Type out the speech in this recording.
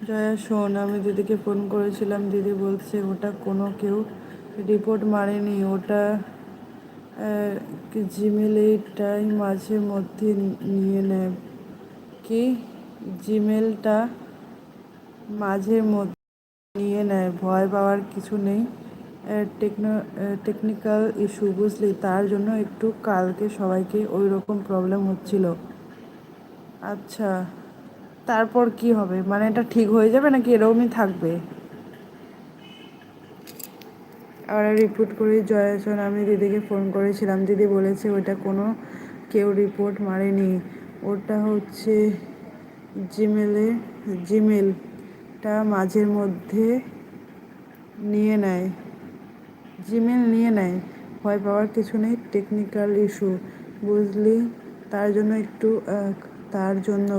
জয়া শোন, আমি দিদিকে ফোন করেছিলাম, দিদি বলছে ওটা কোনো কেউ রিপোর্ট মারেনি, ওটা জিমেলটাই মাঝে মধ্যে নিয়ে নেয়। কি? জিমেলটা মাঝে মধ্যে নিয়ে নেয়, ভয় পাওয়ার কিছু নেই। টেকনিক্যাল ইস্যু বুঝলি, তার জন্য একটু কালকে সবাইকে ওই রকম প্রবলেম হচ্ছিল। আচ্ছা, তারপর কি হবে? মানে এটা ঠিক হয়ে যাবে নাকি এরকমই থাকবে? আবার রিপোর্ট করি জয়াচন, আমি দিদিকে ফোন করেছিলাম, দিদি বলেছে ওটা কোনো কেউ রিপোর্ট মারেনি, ওটা হচ্ছে জিমেলে জিমেলটা মাঝে মধ্যে নিয়ে নেয়। জিমেল নিয়ে নেয়, ভয় পাওয়ার কিছু নেই। টেকনিক্যাল ইস্যু বুঝলি, তার জন্য একটু তার জন্য